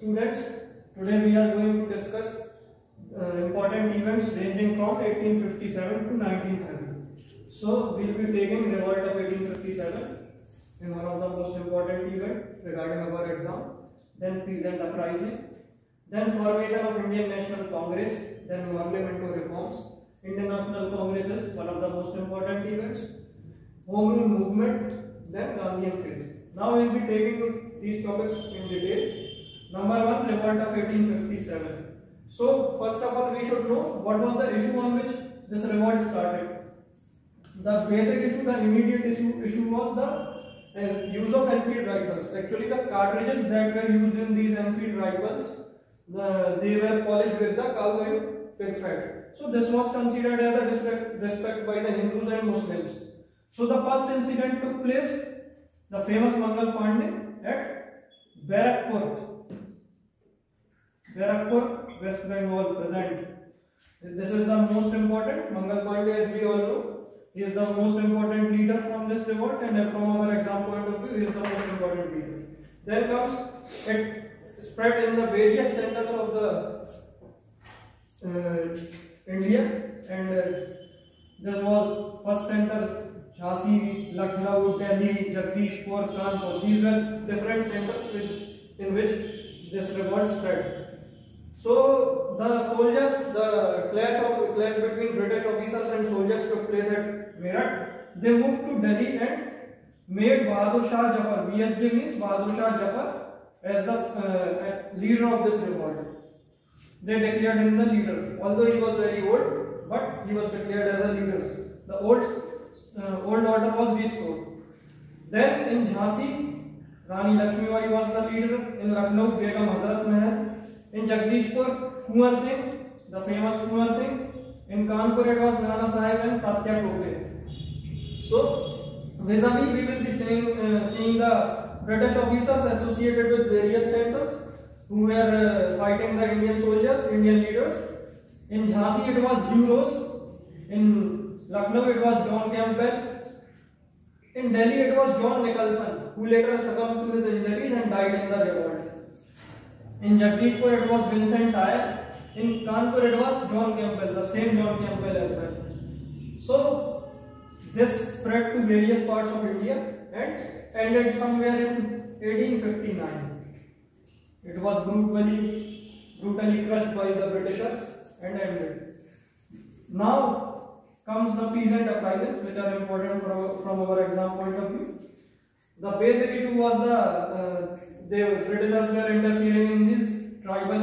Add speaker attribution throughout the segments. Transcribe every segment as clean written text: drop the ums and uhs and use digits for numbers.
Speaker 1: Students, today we are going to discuss important events ranging from 1857 to 1930. So we will be taking revolt of 1857 in one of the most important events regarding our exam, then peasant uprising, then formation of Indian National Congress, then parliamentary reforms, Indian National Congress is one of the most important events, Home Rule movement, then Gandhian phase. Now we will be taking these topics in detail. Number 1, revolt of 1857. So first of all, we should know what was the issue on which this revolt started. The basic issue, the immediate issue was the use of Enfield rifles. Actually, the cartridges that were used in these Enfield rifles, they were polished with the cow and pig fat. So this was considered as a disrespect by the Hindus and Muslims. So the first incident took place, the famous Mangal Pandey at Barakpur, West Bengal present. This is the most important. Mangal Pandey, as we all know, he is the most important leader from this revolt, and from our exam point of view, he is the most important leader. Then comes, it spread in the various centers of the India, and this was first center Jhansi, Lucknow, Delhi, Jagdishpur, Kanpur. These were different centers in which this revolt spread. So the soldiers, the clash between British officers and soldiers took place at Meerut. They moved to Delhi and made Bahadur Shah Jafar, BSJ means Bahadur Shah Jafar, as the leader of this revolt. They declared him the leader, although he was very old, but he was declared as a leader. The old order was restored. Then in Jhansi, Rani Lakshmibai was the leader. In Lucknow, Begum Hazrat Mahal. In Jagdishpur, Kunwar Singh, the famous Kunwar Singh. In Kanpur, it was Nana Sahib and Tatya Tope. So, vis-a-vis, we will be seeing the British officers associated with various centers who were fighting the Indian soldiers, Indian leaders. In Jhansi, it was Hugh Rose. In Lucknow, it was John Campbell. In Delhi, it was John Nicholson, who later succumbed to his injuries and died in the revolt. In Jagdishpur, it was Vincent Dyer. In Kanpur, it was John Campbell, the same John Campbell as well. So, this spread to various parts of India and ended somewhere in 1859. It was brutally crushed by the Britishers and ended. Now comes the peasant uprisings, which are important from our exam point of view. The basic issue was the Britishers were interfering in these tribal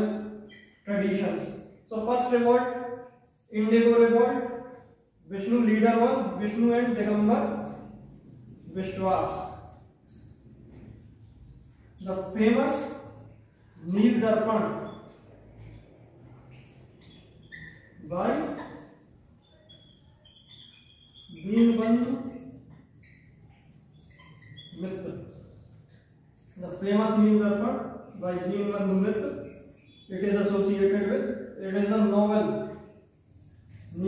Speaker 1: traditions. So first revolt, Indigo revolt. Vishnu leader was Vishnu and Digambar Vishwas. The famous Neel Darpan by Deenbandhu Mitra. The famous Neel Darpan by Deenbandhu Mitra. It is associated with, it is a novel, the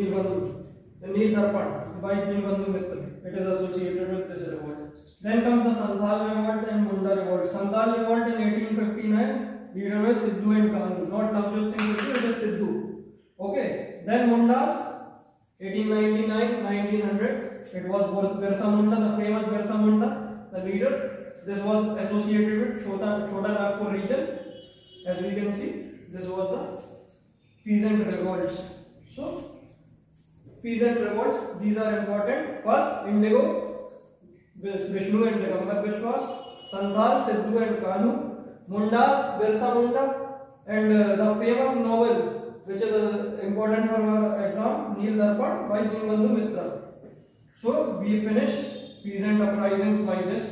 Speaker 1: Neel Darpan by Deenbandhu Mitra. It is associated with this revolt. Then comes the Santhal revolt and Munda revolt. Santhal revolt in 1859, leader was Sidhu and Kanu, not Navjot Singh Sidhu, it is Sidhu. Okay. Then Mundas, 1899, 1900. It was Birsa Munda, the famous Birsa Munda, the leader. This was associated with Chota Nagpur region. As we can see, this was the peasant revolts. So, peasant revolts, these are important. First, Indigo, Vishnu and Digambar Vishwas. Santhal, Sidhu and Kanu. Mundas, Birsa Munda. And the famous novel, which is important for our exam, Neel Darpan by Deenbandhu Mitra. So, we finish peasant uprisings by this.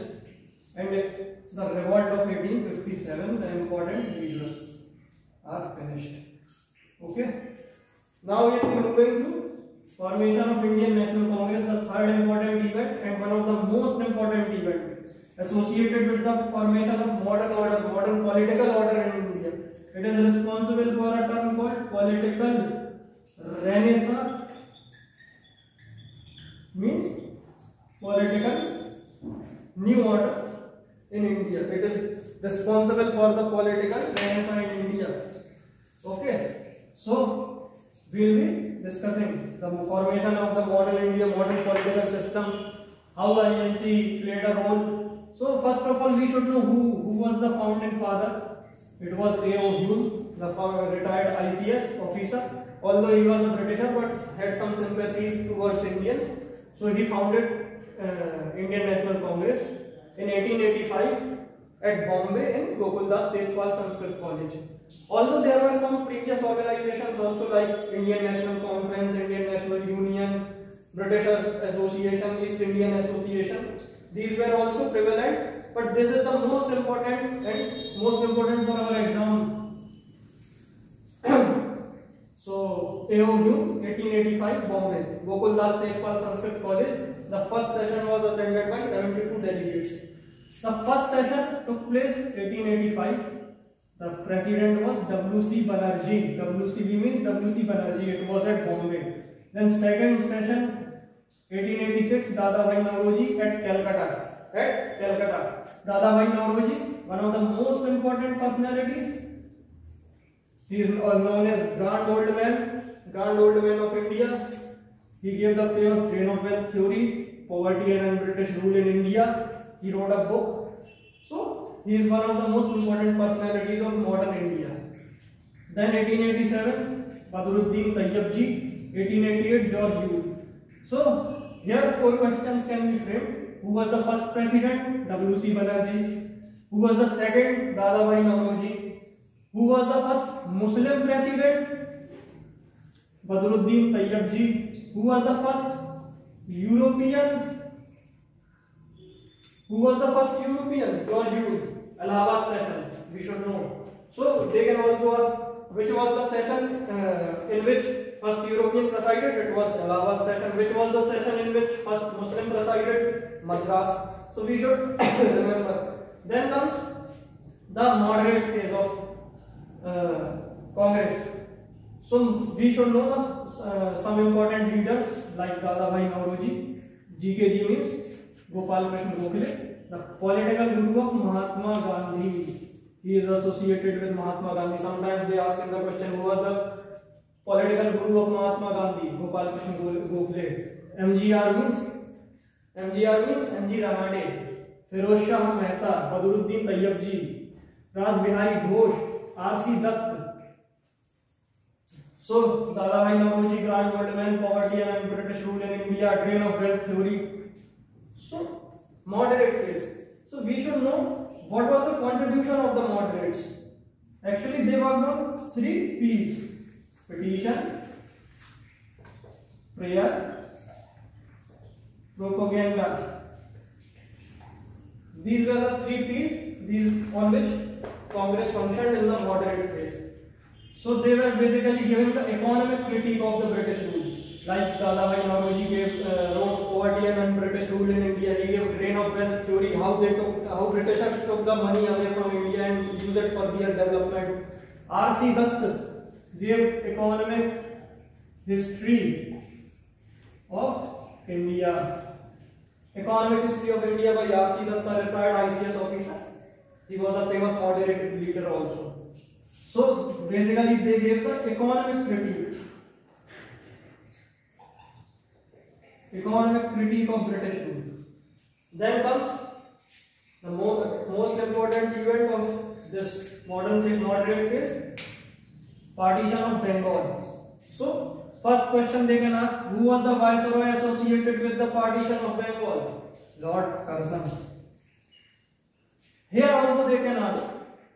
Speaker 1: And the revolt of 1857, the important leaders are finished. Okay. Now we will be moving to formation of Indian National Congress, the third important event and one of the most important events associated with the formation of modern political order in India. It is responsible for a term called political renaissance, means political new order in India. It is responsible for the political renaissance in India. Okay, so we will be discussing the formation of the modern India, modern political system, how the INC played a role. So first of all, we should know who was the founding father. It was A.O. Hume, the retired ICS officer. Although he was a Britisher, but had some sympathies towards Indians, so he founded Indian National Congress in 1885 at Bombay in Gokuldas Tejpal Sanskrit College. Although there were some previous organizations also like Indian National Conference, Indian National Union, Britishers Association, East Indian Association, these were also prevalent, but this is the most important for our exam. So A.O. Hume, 1885, Bombay, Gokuldas Tejpal Sanskrit College. The first session was attended by 72 delegates. The first session took place 1885. The president was W.C. Banerjee. W.C.B. means W.C. Banerjee. It was at Bombay. Then second session, 1886, Dadabhai Naoroji at Calcutta. Dadabhai Naoroji, one of the most important personalities. He is known as Grand Old Man of India. He gave the famous Drain of Wealth theory, poverty and British rule in India. He wrote a book. So he is one of the most important personalities of modern India. Then 1887, Badruddin Tayyabji. 1888, George Yule. So here 4 questions can be framed. Who was the first president? W.C. Banerjee. Who was the second? Dadabhai Naoroji. Who was the first Muslim president? Badruddin Tayyabji. Who was the first European? George Yule. Allahabad session. We should know. So they can also ask which was the session in which first European presided. It was Allahabad session. Which was the session in which first Muslim presided? Madras. So we should remember. Then comes the moderate phase of Congress. So we should know some important leaders like Dadabhai Naoroji. GKG means Gopal Krishna Gokhale, the political guru of Mahatma Gandhi. He is associated with Mahatma Gandhi. Sometimes they ask in the question, who was the political guru of Mahatma Gandhi? Gopal Krishna Gokhale. MGR means MG Ramade, Feroz Shah Mehta, Badruddin Tayyabji, Raj Bihari Ghosh, R.C. Dutt. So Dadabhai Naoroji, Grand Old Man, poverty and British rule in India, Drain of Wealth theory. So moderate phase. So we should know what was the contribution of the moderates. Actually they worked on 3 P's: petition, prayer, propaganda. These were the 3 P's, these on which Congress functioned in the moderate phase. So they were basically giving the economic critique of the British rule. Like Dadabhai Naoroji wrote Poverty and British Rule in India. He gave Drain of Wealth theory, how Britishers took the money away from India and used it for their development. R.C. Dutt gave economic history of India. Economic history of India by R.C. Dutt, a retired ICS officer. He was a famous moderate leader also. So basically they gave the economic critique of British rule. Then comes the most important event of this moderate phase, partition of Bengal. So first question they can ask, who was the viceroy associated with the partition of Bengal? Lord Curzon. Here also they can ask,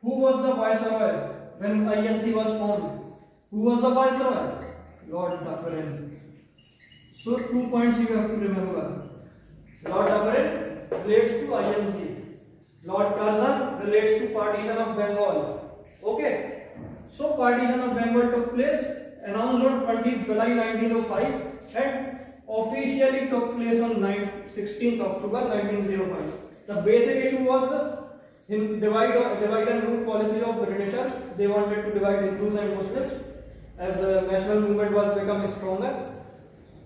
Speaker 1: who was the viceroy when INC was formed? Who was the viceroy? Lord Dufferin. So 2 points you have to remember. Lord Dufferin relates to INC. Lord Curzon relates to partition of Bengal. Okay. So partition of Bengal took place, announced on 20th July 1905 and officially took place on 16th October 1905. The basic issue was the divide and rule policy of Britishers. They wanted to divide Hindus and Muslims as the national movement was becoming stronger.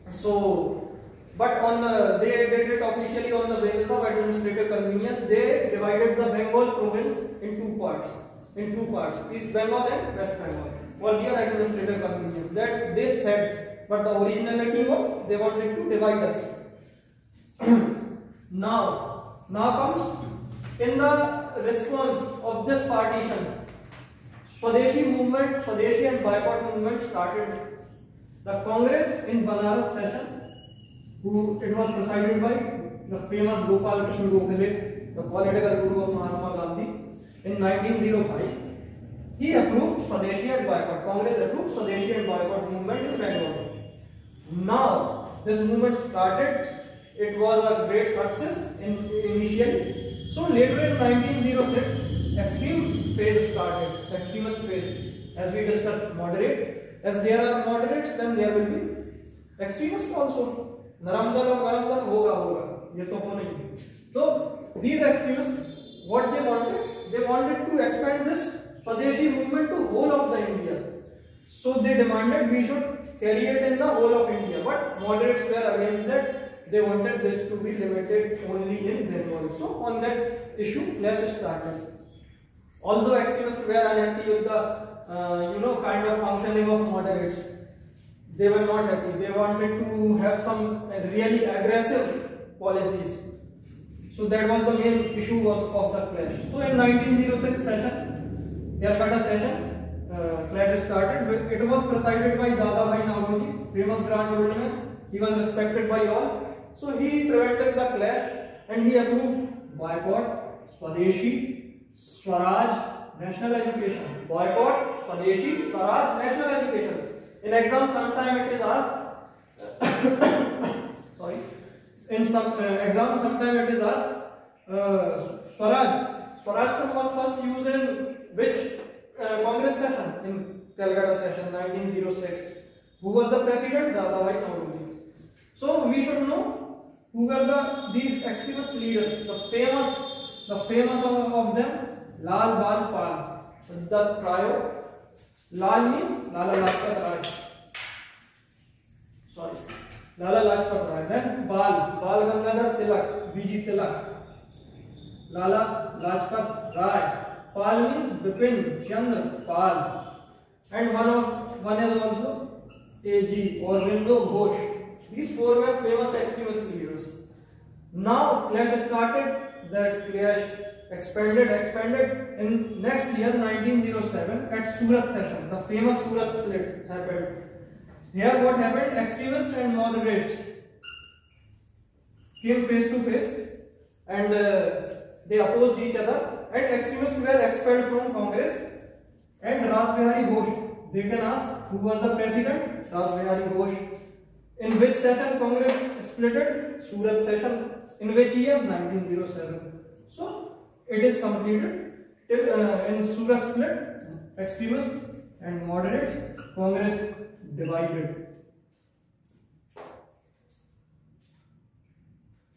Speaker 1: So but on they did it officially on the basis of administrative convenience. They divided the Bengal province in two parts, East Bengal and West Bengal, for their administrative convenience. That they said, but the originality was they wanted to divide us. Now comes in the response of this partition, Swadeshi and boycott movement started. The Congress in Banaras session, it was presided by the famous Gopal Krishna Gokhale, the political guru of Mahatma Gandhi, in 1905. He approved Swadeshi and boycott. Congress approved Swadeshi and boycott movement in Bengal. Now this movement started. It was a great success initially. So later in 1906, extreme phase started. Extremist phase, as we discussed, moderate. As there are moderates, then there will be extremists also. Naramdal or Garamdal hoga. Ye to nahi. So these extremists, what they wanted to expand this Swadeshi movement to whole of the India. So they demanded we should carry it in the whole of India. But moderates were against that. They wanted this to be limited only in Bengal. So on that issue, clash started. Also, extremists were unhappy with the kind of functioning of moderates. They were not happy. They wanted to have some really aggressive policies. So that was the main issue of the clash. So in 1906 session, Calcutta session, clash started. It was presided by Dadabhai Naoroji, famous Grand Old Man. He was respected by all. So he prevented the clash and he approved boycott, Swadeshi, Swaraj, national education. Boycott, Swadeshi, Swaraj, national education. In exam, sometime it is asked. Sorry. In some exam, sometime it is asked. Swaraj. Swaraj term was first used in which Congress session? In Calcutta session, 1906. Who was the president? Dadabhai Naoroji. So we should know who were these extremist leaders. The famous of them. Lal Bal Pal. The trio. Lal means Lala Lajpat Rai. Sorry. Lala Lajpat Rai. Then Bal Gangadhar Tilak. BG Tilak. Lala Lajpat Rai. Pal means Bipin Chandra Pal. And one is also A.G. Aurobindo Ghosh. These four were famous extremist leaders. Now clash started. That clash expanded in next year 1907 at Surat session. The famous Surat split happened. Here what happened? Extremists and moderates came face to face and they opposed each other, and extremists were expelled from Congress. And Ras Bihari Ghosh, they can ask who was the president? Ras Bihari Ghosh. In which session Congress splitted? Surat session. In which year? 1907. So it is completed in Surat split, extremists and moderates, Congress divided.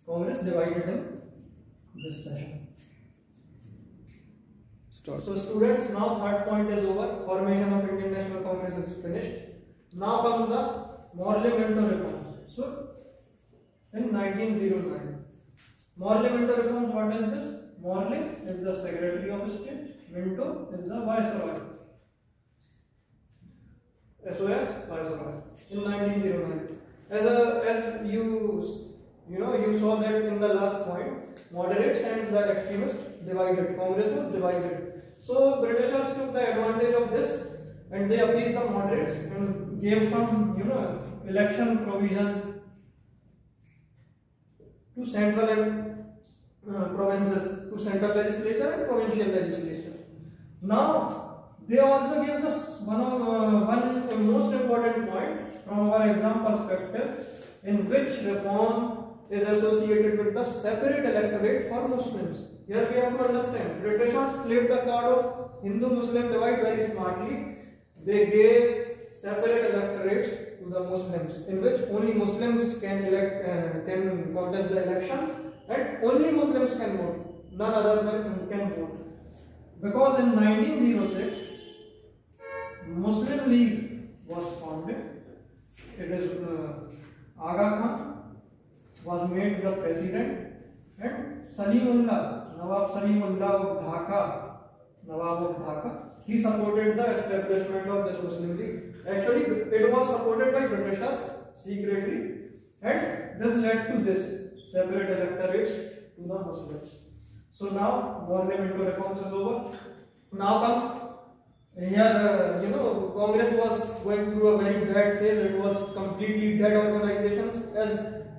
Speaker 1: Congress divided in this session. Start. So students, now third point is over. Formation of Indian National Congress is finished. Now comes the Morley-Minto reforms. So in 1909. Morley-Minto reforms, what is this? Morley is the Secretary of State, Minto is the Viceroy. SOS, Viceroy. In 1909. As you saw that in the last point, moderates and the extremists divided. Congress was divided. So Britishers took the advantage of this and they appeased the moderates and gave some, election provision to central and provinces, to central legislature and provincial legislature. Now they also gave us one most important point from our exam perspective, in which reform is associated with the separate electorate for Muslims. Here we have to understand, Britishers played the card of Hindu-Muslim divide very smartly. They gave separate electorates to the Muslims, in which only Muslims can contest the elections, and only Muslims can vote. None other than can vote. Because in 1906, Muslim League was founded. It is Aga Khan, president, and Salimullah, Nawab Salimullah of Dhaka, Nawab of Dhaka, he supported the establishment of this Muslim League. Actually, it was supported by Britishers secretly, and this led to this separate electorates to the Muslims. So now parliamentary reforms is over. Now comes here, Congress was going through a very bad phase. It was completely dead organizations, as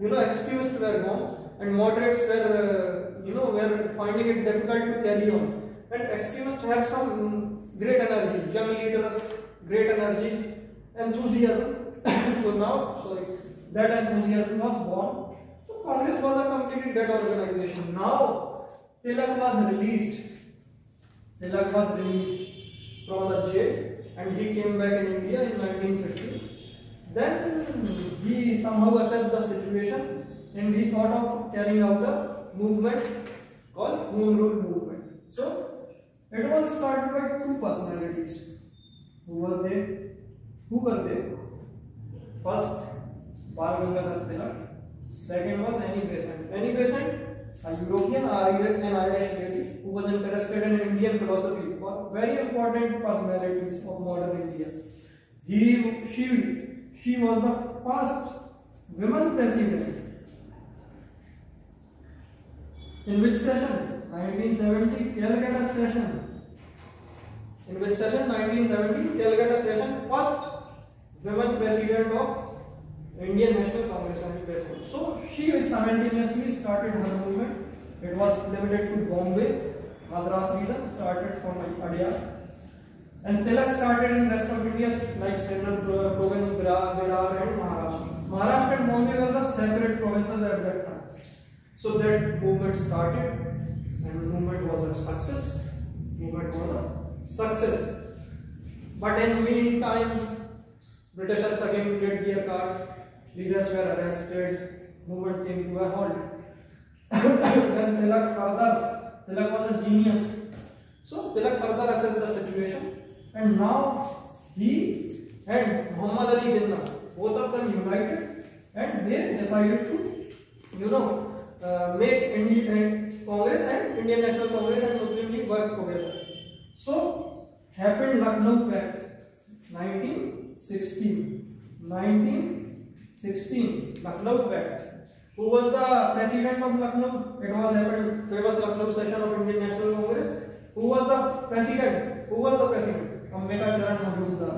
Speaker 1: extremists were gone and moderates were finding it difficult to carry on. And extremists have some great energy, young leaders, great energy, enthusiasm. So now, that enthusiasm was gone. So Congress was a completely dead organization. Now Tilak was released. Tilak was released from the jail and he came back in India in 1950. Then he somehow assessed the situation and he thought of carrying out a movement called Home Rule Movement. So it was started by two personalities. Who were they? First, Bal Gangadhar Tilak. Second was Annie Besant. Annie Besant, a European and Irish lady who was interested in Indian philosophy, very important personalities of modern India. She was the first women president. In which session? 1970 Calcutta session. In which session? 1970 Calcutta session. First women president of Indian National Congress. So she simultaneously started her movement. It was limited to Bombay, Madras region, started from Adyar. And Tilak started in rest of India like Central Province, Bihar and Maharashtra. Maharashtra and Bombay were the separate provinces at that time. So that movement started and the movement was a success. But in meantime, Britishers again played their card. Leaders were arrested. Movement came to a halt. Then Tilak was a genius. So Tilak further assessed the situation, and now he and Muhammad Ali Jinnah, both of them united, and they decided to, make Indian Congress and Indian National Congress and Muslim League work together. So happened Lucknow Pact, 1916, Lucknow Pact. Who was the president of Lucknow? It was happened famous Lucknow session of Indian National Congress. Who was the president? Ambedkar Charan Majumdar.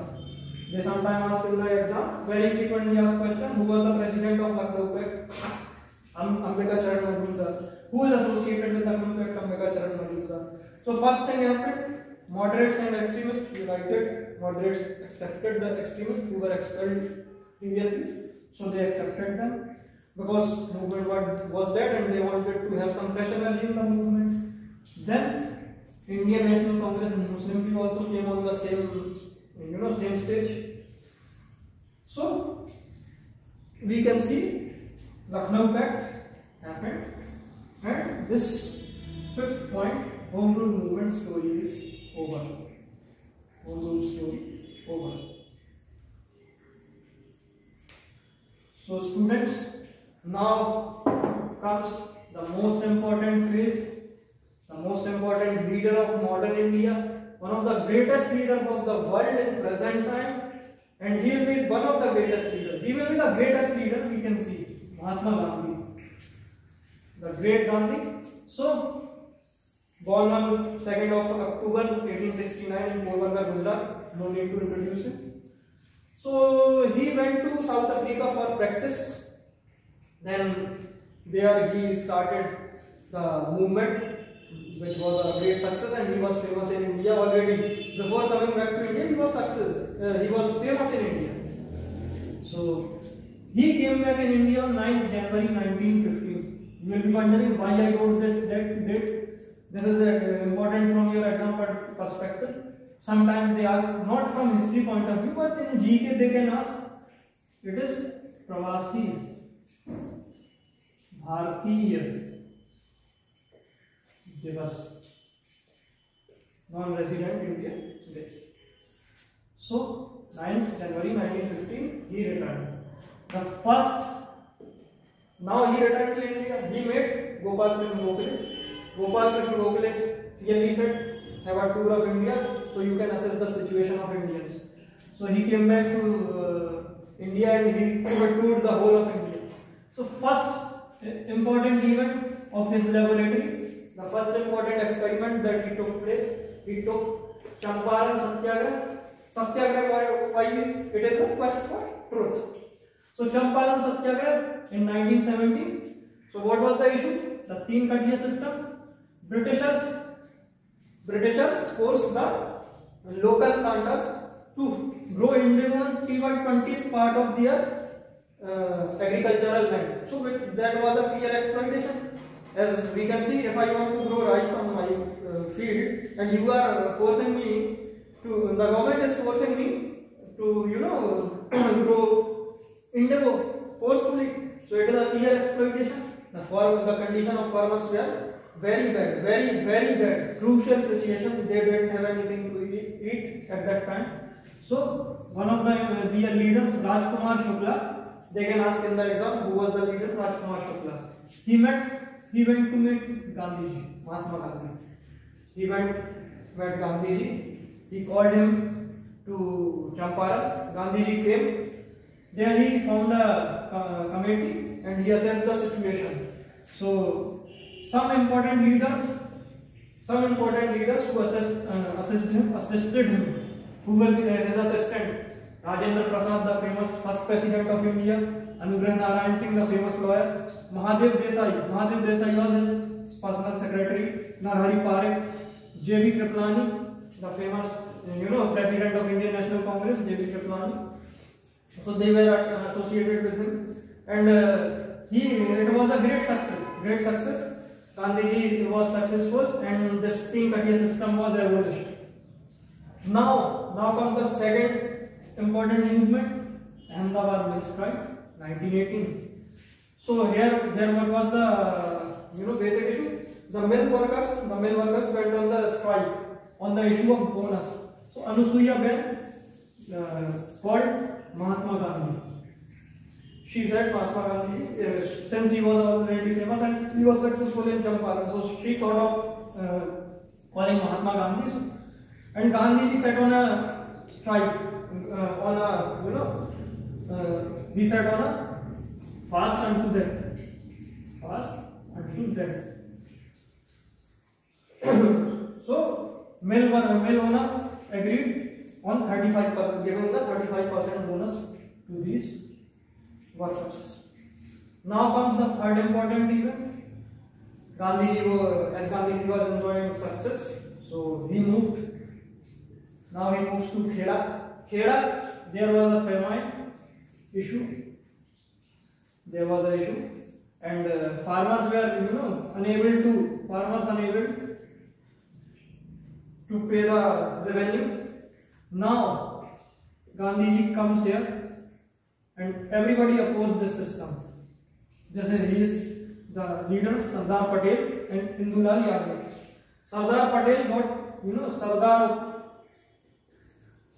Speaker 1: They sometimes ask in the exam, very frequently asked question, who was the president of Lucknow Pact? Ambedkar Charan Majumdar. Who is associated with Lucknow Pact? Ambedkar Charan Majumdar. So first thing happened, moderates and extremists united. Moderates accepted the extremists who were expelled previously. So they accepted them because movement was dead and they wanted to have some fresh energy in the movement. Then Indian National Congress and Muslim League also came on the same stage. So we can see Lucknow Pact happened, and this fifth point, Home Rule Movement story is over. Home Rule story over. So students, now comes the most important phase, the most important leader of modern India, one of the greatest leaders of the world in present time, and he will be one of the greatest leaders. He will be the greatest leader we can see, Mahatma Gandhi, the great Gandhi. So, born on 2nd of October 1869 in Porbandar, Gujarat, no need to introduce him. So he went to South Africa for practice. Then there he started the movement, which was a great success, and he was famous in India already. Before coming back to India, he was famous in India. So he came back in India on 9th January 1915. You will be wondering why I wrote this date. This is important from your exam perspective. Sometimes they ask not from history point of view, but in GK they can ask. It is Pravasi Bharatiya Divas, non-resident Indian Day. So 9th January 1915 he returned. The first Now he returned to India. He met Gopal Krishna Gokhale. Gopal Krishna Gokhale clearly said, have a tour of India so you can assess the situation of Indians. So he came back to India and he toured the whole of India. So first important event of his laboratory, the first important experiment that he took place, he took Champaran Satyagraha. Satyagraha, why it is the quest for truth. So Champaran Satyagraha in 1917. So what was the issue? The Teen Katiya system. Britishers forced the local planters to grow indigo on 3/20th part of their agricultural land. So that was a clear exploitation. As we can see, if I want to grow rice on my field and you are forcing me to, the government is forcing me to, grow indigo forcefully. So it is a clear exploitation. The condition of farmers were very bad, very bad, crucial situation. They didn't have anything to eat at that time. So one of their leaders, Rajkumar Shukla, they can ask in the exam who was the leader. Rajkumar Shukla. He went to meet Gandhiji, Mahatma Gandhi. He met Gandhiji. He called him to Champaran. Gandhiji came. There he found a committee and he assessed the situation. So some important leaders who assisted him, who were his assistant, Rajendra Prasad, the famous first president of India, Anugrah Narayan Singh, the famous lawyer, Mahadev Desai was his personal secretary, Narhari Parekh, J.B. Kripalani, the famous president of Indian National Congress, J.B. Kripalani. So they were associated with him, and it was a great success. Gandhiji was successful, and this Teen Katiya system was abolished. Now comes the second important movement, Ahmedabad Mill Strike, 1918. So here what was the basic issue? The mill workers went on the strike on the issue of bonus. So Anusuya Ben called Mahatma Gandhi. She said Mahatma Gandhi, since he was already famous and he was successful in Champaran, so she thought of calling Mahatma Gandhi. And Gandhiji sat on a strike, he sat on a fast unto death. So mill owners agreed on 35%, giving the 35% bonus to these workers. Now comes the third important event. Gandhiji was enjoying success, so he moved. Now he moves to Kheda. There was a famine issue. And farmers were unable to pay the revenue. Now Gandhiji comes here and everybody opposed this system. Just as he is the leaders, Sardar Patel and Indulal Yadav. Sardar Patel got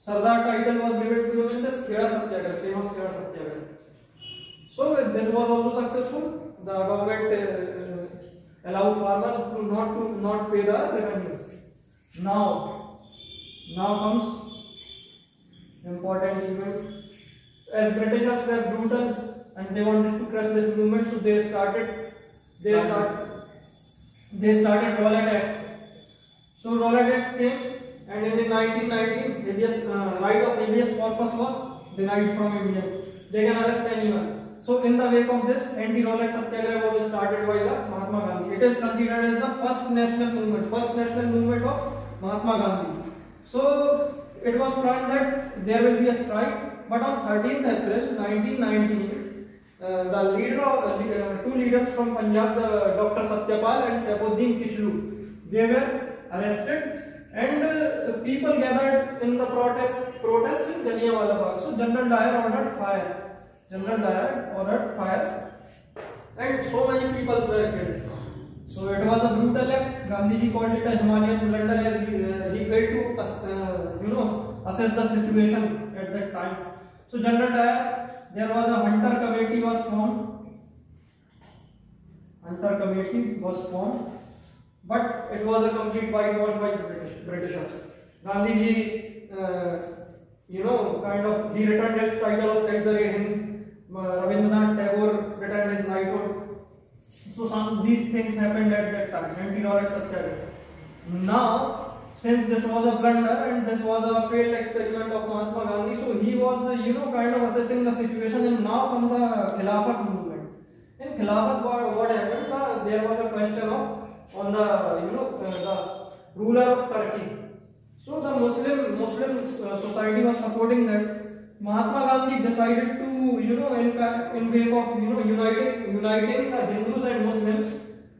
Speaker 1: Sardar title was given to him in this Kheda Satyagraha, famous Kheda Satyagraha. So this was also successful. The government allowed farmers to not pay the revenue. Now comes important event. As Britishers were brutal and they wanted to crush this movement, so they started Rowlatt Act. So Rowlatt Act came, and in 1919, right of habeas corpus was denied from Indians. They can arrest anyone. So in the wake of this, anti-Rowlatt Satyagraha was started by the Mahatma Gandhi. It is considered as the first national movement of Mahatma Gandhi. So it was planned that there will be a strike, but on 13th April 1919, the two leaders from Punjab, Dr. Satyapal and Saifuddin Kichlu, they were arrested, and people gathered in the protest in Jallianwala Bagh. So General Dyer ordered fire, and so many people were killed. So it was a brutal act. Gandhiji called it a Himalayan blunder, as he failed to assess the situation at that time. So General Dyer, there was a hunter committee was formed, Hunter Committee was formed, but it was a complete whitewash by Britishers. Gandhiji, kind of, he returned his title of Kaisar-e-Hind. Rabindranath Tagore returned his knighthood. So these things happened at that time. Anti-Rorett Satyagraha. Now, since this was a blunder and this was a failed experiment of Mahatma Gandhi, so he was, kind of assessing the situation, and now comes the Khilafat movement. In Khilafat, what happened? There was a question on the ruler of Turkey. So the Muslim society was supporting that. Mahatma Gandhi decided to, in wake of, uniting the Hindus and Muslims,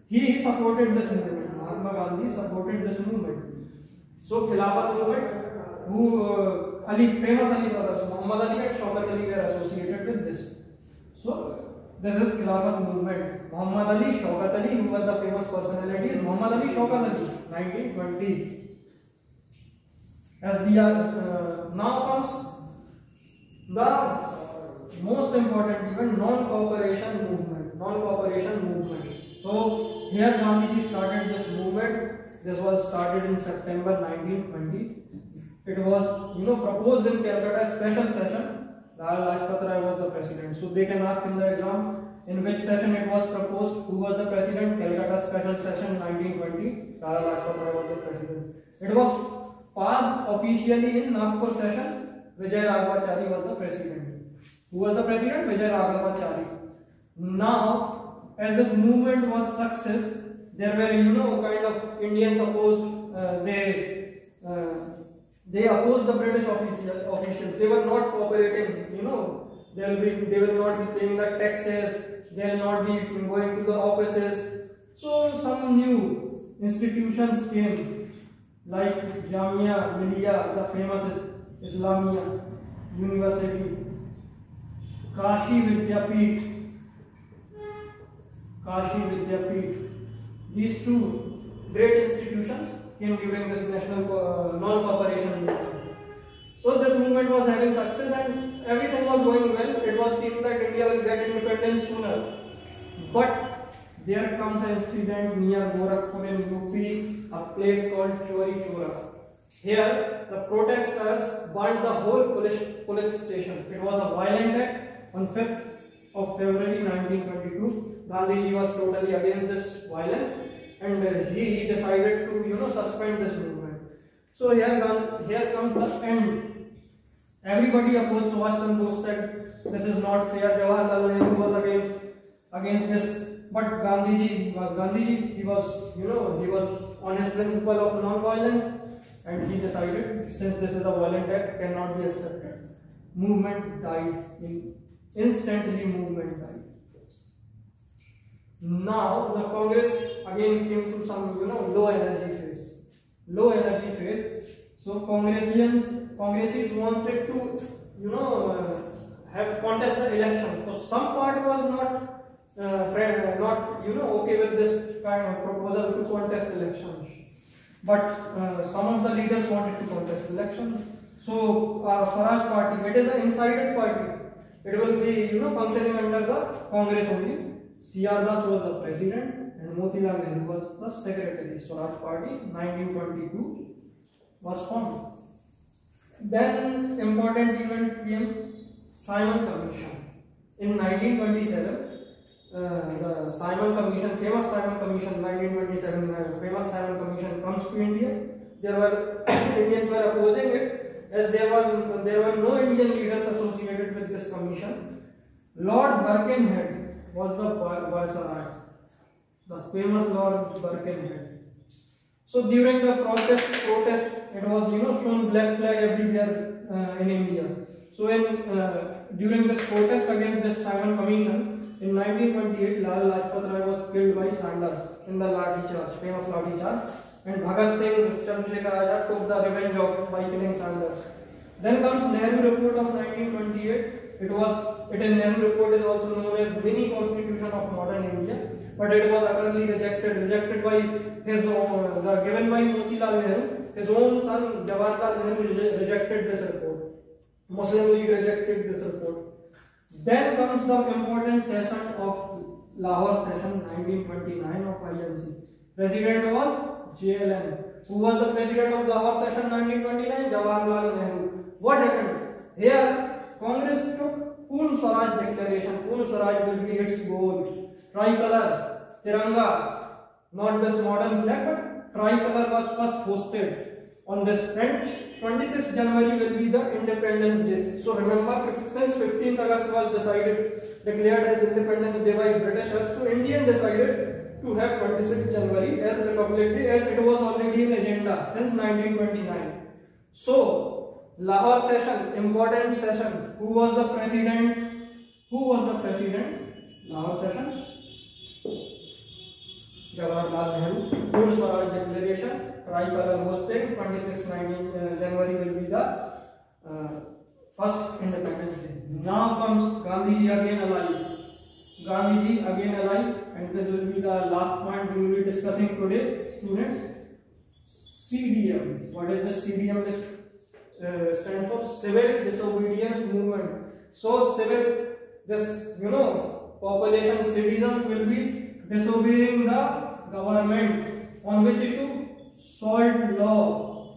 Speaker 1: he supported this movement. Mahatma Gandhi supported this movement. So Khilafat movement, famous Ali brothers, Muhammad Ali and Shaukat Ali were associated with this. So this is Khilafat movement. Muhammad Ali, Shaukat Ali, who were the famous personalities. Muhammad Ali, Shaukat Ali, 1920. As the now comes the most important event, non-cooperation movement. Non-cooperation movement. So here Gandhiji started this movement. This was started in September 1920. It was, proposed in Calcutta special session. Lala Lajpat Rai was the president. So they can ask in the exam in which session it was proposed. Who was the president? Calcutta special session 1920. Lala Lajpat Rai was the president. It was passed officially in Nagpur session. Vijay Raghavachari was the president. Who was the president? Vijay Raghavachari. Now, as this movement was success, there were, kind of Indians opposed. They opposed the British officials. They were not cooperating. They will not be paying the taxes. They will not be going to the offices. So some new institutions came, like Jamia Millia, the famous Islamia University, Kashi Vidyapeeth. These two great institutions came during this national non-cooperation movement. So this movement was having success and everything was going well. It was seen that India will get independence sooner. But there comes an incident near Gorakhpur in UP, a place called Chori Chora. Here, the protesters burned the whole police station. It was a violent act on 5th of February 1922. Gandhiji was totally against this violence, and he decided to, suspend this movement. So here comes the end. Everybody opposed. Subhash Chandra Bose said this is not fair. Jawaharlal Nehru was against this, but Gandhiji was Gandhiji. He was on his principle of non-violence. And he decided, since this is a violent act, cannot be accepted. Movement died. Instantly, movement died. Now the Congress again came to some, low energy phase. Low energy phase. So Congressians wanted to, have contest the elections. So some part was not, okay with this kind of proposal to contest elections. But some of the leaders wanted to contest elections. So Swaraj Party, it is an insider party. It will be, functioning under the Congress only. C.R. Das was the president and Motilal Nehru was the secretary. Swaraj Party, 1922 was formed. Then important event came, Simon Commission. In 1927, the Simon Commission, famous Simon Commission, 1927, famous Simon Commission comes to India. There were Indians were opposing it, as there were no Indian leaders associated with this commission. Lord Birkenhead was the Viceroy, the famous Lord Birkenhead. So during the protest, it was shown black flag everywhere in India. So during this protest against this Simon Commission, in 1928, Lala Lajpat Rai was killed by Sanders in the Lathi Charge, famous Lathi Charge, and Bhagat Singh Chandrasekhar Azad took the revenge by killing Sanders. Then comes Nehru Report of 1928. Nehru Report is also known as mini constitution of modern India, but it was utterly rejected by his own, given by Motilal Nehru. His own son Jawaharlal Nehru rejected this report. Muslim League rejected this report. Then comes the important session of Lahore session 1929 of INC. President was JLN. Who was the president of Lahore session 1929? Jawaharlal Nehru. What happened? Here, Congress took Poon Swaraj declaration. Poon Swaraj will be its goal. Tricolor, Tiranga, not this modern flag, but tricolor was first hosted on this. And 26th January will be the Independence Day. So remember, since 15th August was declared as Independence Day by Britishers, so Indian decided to have 26th January as Republic Day, as it was already in agenda since 1929. So Lahore session, important session. Who was the president? Lahore session? Jawaharlal Nehru. Poon Swaraj declaration. Tricolor hosting. 26th January will be the first Independence Day. Now comes Gandhiji again alive. And this will be the last point we will be discussing today, students. CDM. What is the CDM? Stands for Civil Disobedience Movement. So population, citizens will be disobeying the government. On which issue? Salt law.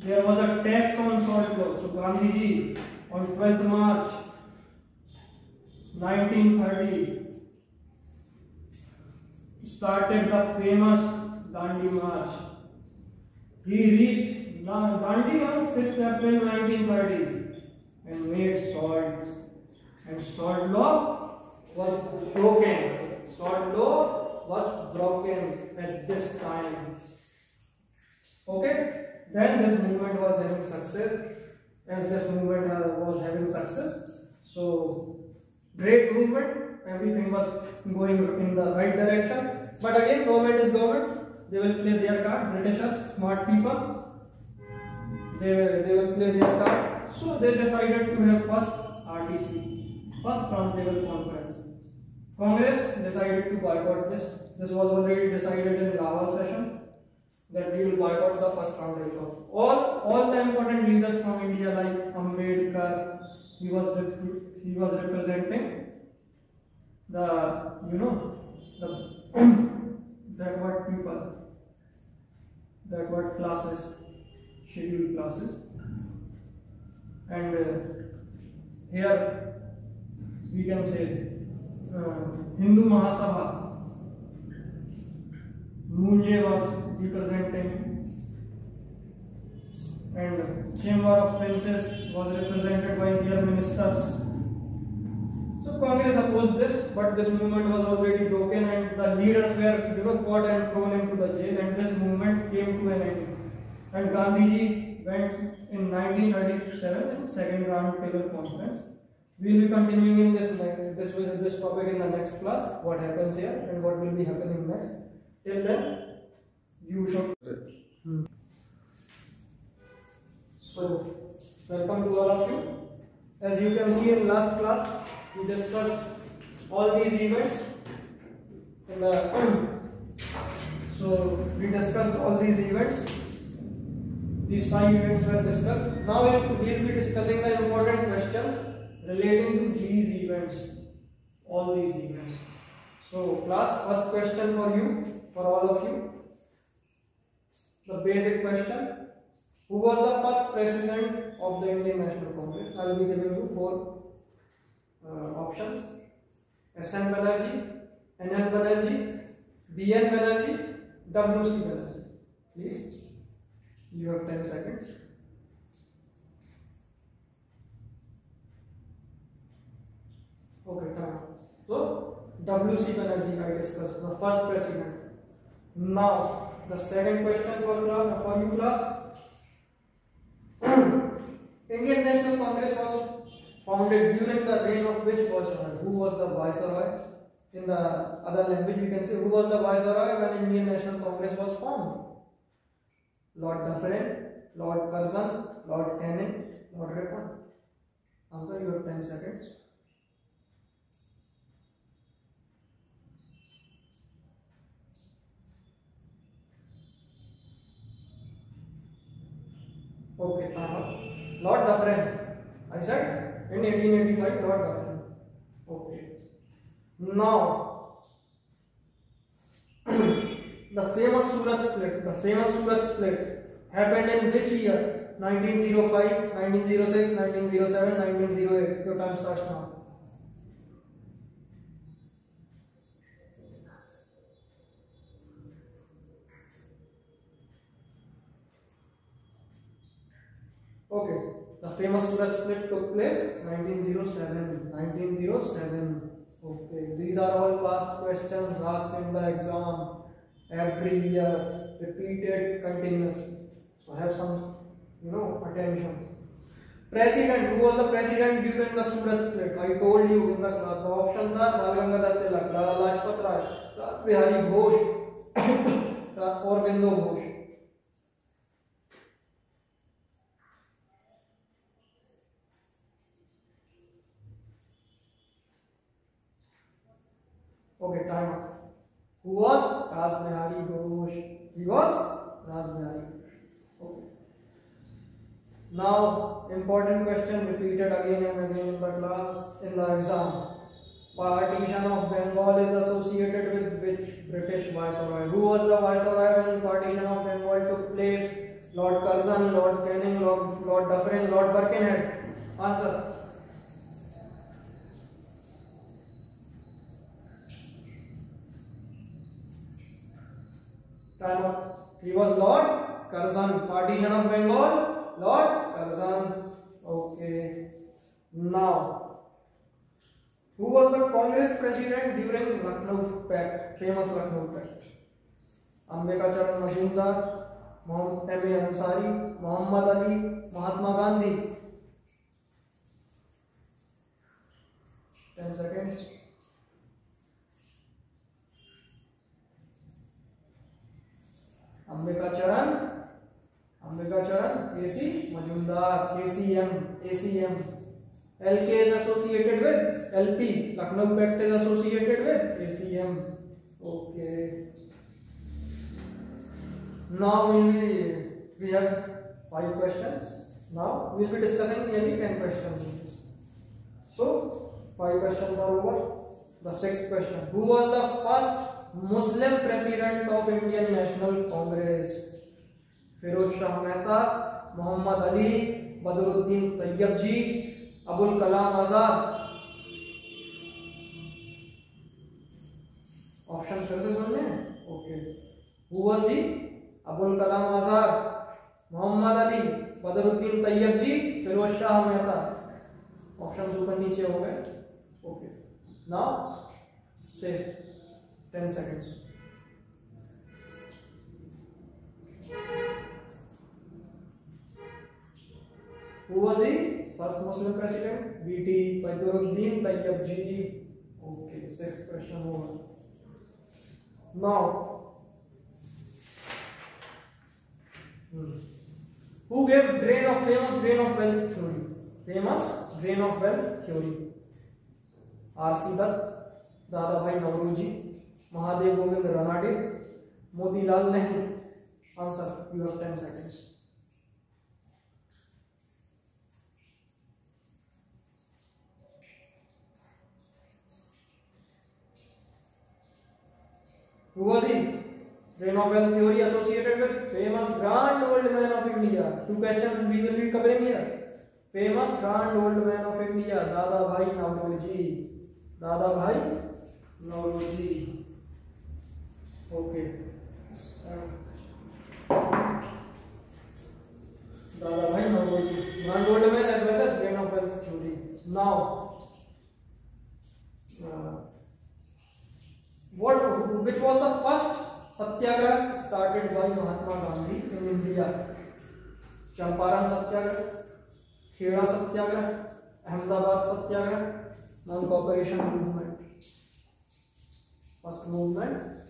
Speaker 1: There was a tax on salt law. So Gandhiji on 12th March 1930 started the famous Dandi March. He reached Dandi on 6th April 1930 and made salt. And salt law was broken. At this time. Okay? Then this movement was having success. So great movement. Everything was going in the right direction. But again, government is government. They will play their card. Britishers, smart people. They will play their card. So they decided to have first RTC, first Round Table Conference. Congress decided to boycott this. This was already decided in Lahore session that we will boycott the first Round Table. All the important leaders from India, like Ambedkar, he was representing the backward classes, scheduled classes, and here we can say Hindu Mahasabha, Munje was representing, and Chamber of Princes was represented by their ministers. So Congress opposed this, but this movement was already broken and the leaders were caught and thrown into the jail, and this movement came to an end. And Gandhiji went in 1937 in second Round Table Conference. We will be continuing in this topic in the next class. What happens here and what will be happening next. Till then, you should. So, welcome to all of you. As you can see in last class, we discussed all these events. We discussed all these events. These 5 events were discussed. Now we will be discussing the important questions relating to these events, all these events. So class, first question for you, for all of you. The basic question. Who was the first president of the Indian National Congress? I will be giving you 4 options. S.N. Banerjee, N.N. Banerjee, B.N. Banerjee, W.C. Banerjee. Please, you have 10 seconds. Okay, time. So, W.C. Banerjee I discussed, the first president. Now, the second question for you class. Indian National Congress was founded during the reign of which viceroy? Who was the viceroy? In the other language we can say, who was the viceroy when Indian National Congress was formed? Lord Dufferin, Lord Curzon, Lord Canning, Lord Ripon. Answer, you have 10 seconds. Okay, Lord Dufferin. I said in 1885, Lord Dufferin. Okay. Now, The famous Surat split happened in which year? 1905, 1906, 1907, 1908. Your time starts now. Okay, the famous Surat split took place 1907. 1907. Okay, these are all past questions asked in the exam every year, repeated continuously. So have some, attention. President. Who was the president during the Surat split? I told you in the class. The options are Bal Gangadhar Tilak, Lala Lajpat Rai, Raj Bihari Ghosh, or Aurobindo Ghosh. Okay, time up. Who was? Raj Bihari Ghosh. He was Raj Bihari Ghosh. Okay. Now, important question repeated again and again in the class, in the exam. Partition of Bengal is associated with which British viceroy? Who was the viceroy when partition of Bengal took place? Lord Curzon, Lord Canning, Lord Dufferin, Lord Birkenhead. Answer. Time up. He was Lord Curzon. Partition of Bengal, Lord Curzon. Okay. Now, who was the Congress president during Lucknow Pact? Famous Lucknow Pact. Ambekacharan Majumdar, M.A. Ansari, Muhammad Ali, Mahatma Gandhi. 10 seconds. Ambekacharan, A.C. Majumdar, ACM. LK is associated with LP. Lucknow Pact is associated with ACM. Okay. Now we have 5 questions. Now we will be discussing nearly 10 questions in this. So 5 questions are over. The 6th question. Who was the first Muslim president of Indian National Congress? Firoz Shah Mehta, Muhammad Ali, Badruddin Tayyab ji, Abul Kalam Azad. Options फिर से सुन लें. Okay. Who was he? Abul Kalam Azad, Muhammad Ali, Badruddin Tayyab ji, Firoz Shah Mehta. Options ऊपर नीचे हो गए. Okay. Now say 10 seconds. Who was he? First Muslim president? BT Badruddin Tayyab ji. Okay, 6th question over. Now, who gave famous drain of wealth theory? Famous drain of wealth theory. R.C. Dutt, Dadabhai Naoroji, Mahadev Govind Ranade, Motilal Nehru. Answer. You have 10 seconds. Who was he? Drain of wealth theory associated with famous grand old man of India. 2 questions we will be covering here. Famous grand old man of India, Dadabhai Naoroji. Dadabhai Naoroji. Okay. Dadabhai Naoroji. Grand old man as well as drain of wealth theory. Now, which was the first satyagraha started by Mahatma Gandhi in India? Champaran Satyagraha, Kheda Satyagraha, Ahmedabad Satyagraha, Non-Cooperation Movement. First movement,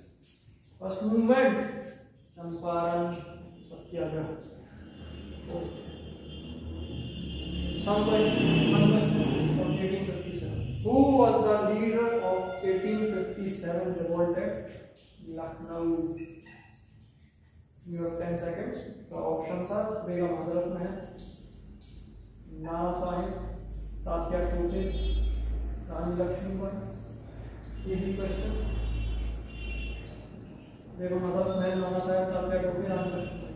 Speaker 1: Champaran Satyagraha. Oh. Some question of 1857. Who was the leader of 1857 revolt at Lucknow? You have 10 seconds. The options are Begum Hazrat Mahal, Nana Sahib, Tatya Tote, Rani Lakshmibai. Easy question. बेगम हजरत महल नाना साहब तात्या टोपी Ram Lakshman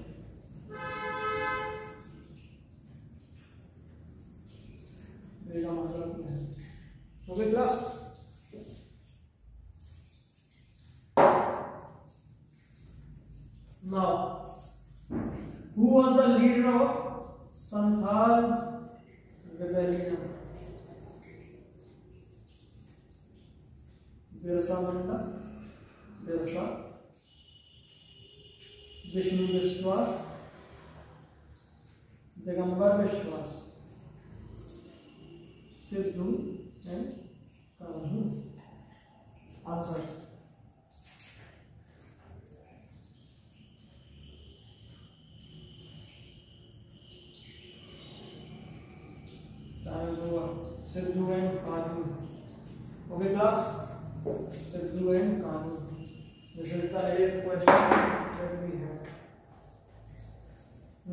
Speaker 1: Begum Hazrat Mahal. Okay class, now who was the leader of Santhal rebellion? Birsa Munda, Birsa, Vishnu Vishwas, Digambar Vishwas, Sidhu and Kanhu. Answer Sidhu and Kanhu. Okay class, Sidhu and Kanhu. This is the 8th question that we have.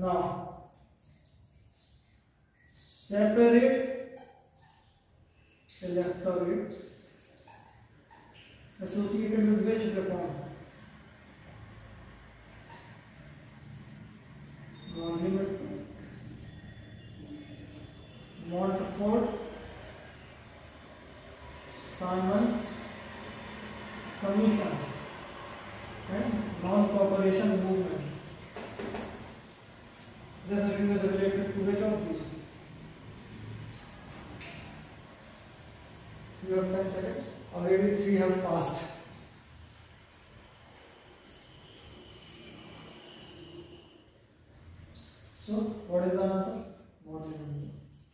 Speaker 1: Now, separate electorate associated with which reform? Montfort, Simon Commission and non-cooperation movement. This issue is related to which of these? You have 10 seconds. Already 3 have passed. So, what is the answer?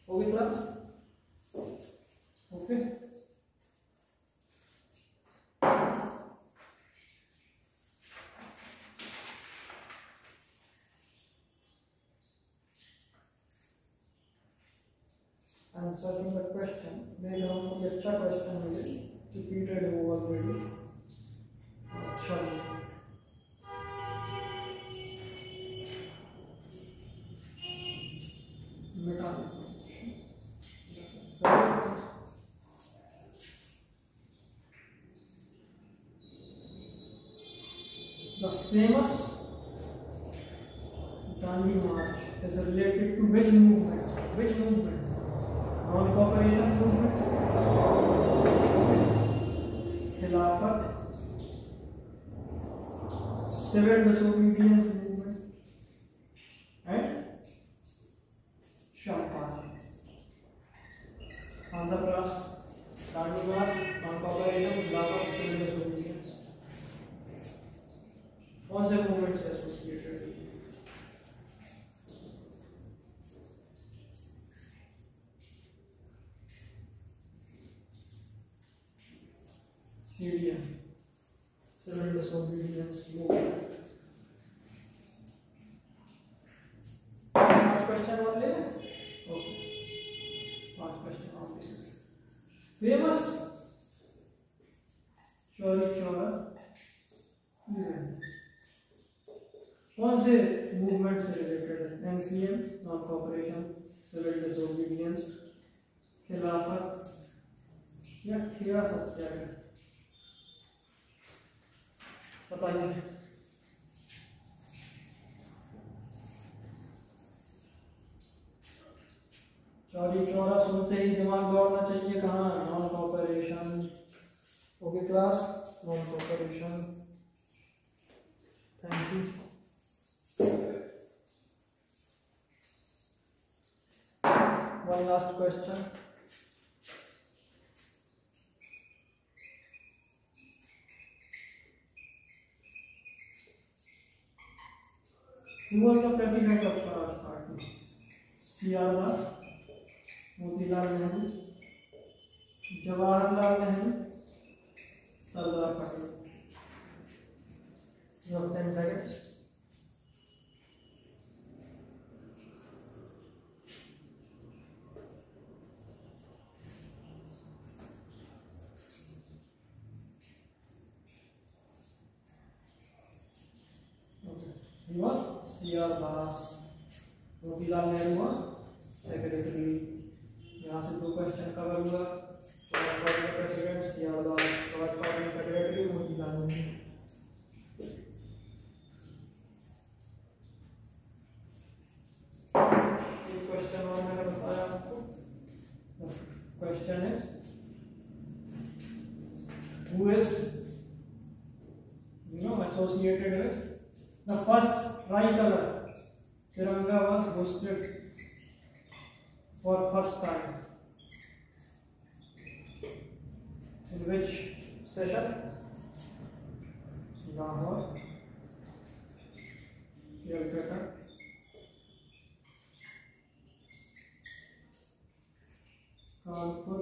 Speaker 1: Okay, class? Okay. I am searching the question. Maybe हम लोग अच्छा question मिले. Repeated हो already. अच्छा. मिटा दो. The famous Dandi March is related to which movement? Which movement? Non-cooperation movement, Khilafat, civil disobedience movement, and Champagne. Answer class. Dandi March, non-cooperation, Khilafat, civil disobedience. कौन से मूवमेंट से associated है? CDM, civil disobedience movement. 5 question और ले लें. Okay, 5 question और ले लें. फेमस चौरी चौरा कौन से मूवमेंट से रिलेटेड है? NCM, non cooperation, civil disobedience, Khilafat या खेरा सत्याग्रह? बताइए. चौरी चौरा सुनते ही दिमाग दौड़ना चाहिए कहाँ? Non cooperation. Okay class, non cooperation. Thank you. One last question. Who was the president of Swaraj Party? C.R. Das, Motilal Nehru, Jawaharlal Nehru, Sardar Patel. You have 10 seconds. He was C.R. Das. Motilal Nehru was secretary. यहाँ से 2 question cover हुआ. Swaraj party का president C.R. Das, Swaraj party का secretary Motilal Nehru. question is, who is associated with the first tricolor Tiranga was hosted for first time? In which session? Lahore, Calcutta, Kanpur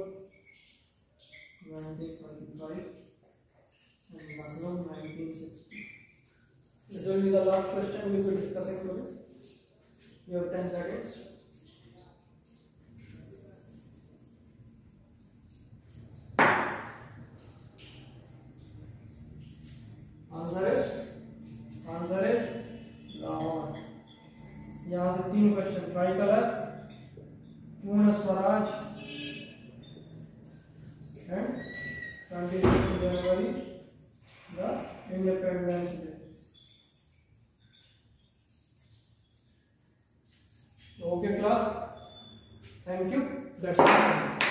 Speaker 1: 1935 and Lucknow 1960. This will be the last question we will be discussing today. You have 10 seconds. Answer is Lahore. यहाँ से 3 question, tricolour, पूर्ण Swaraj and 26 January the independence day. Okay class, thank you, that's all.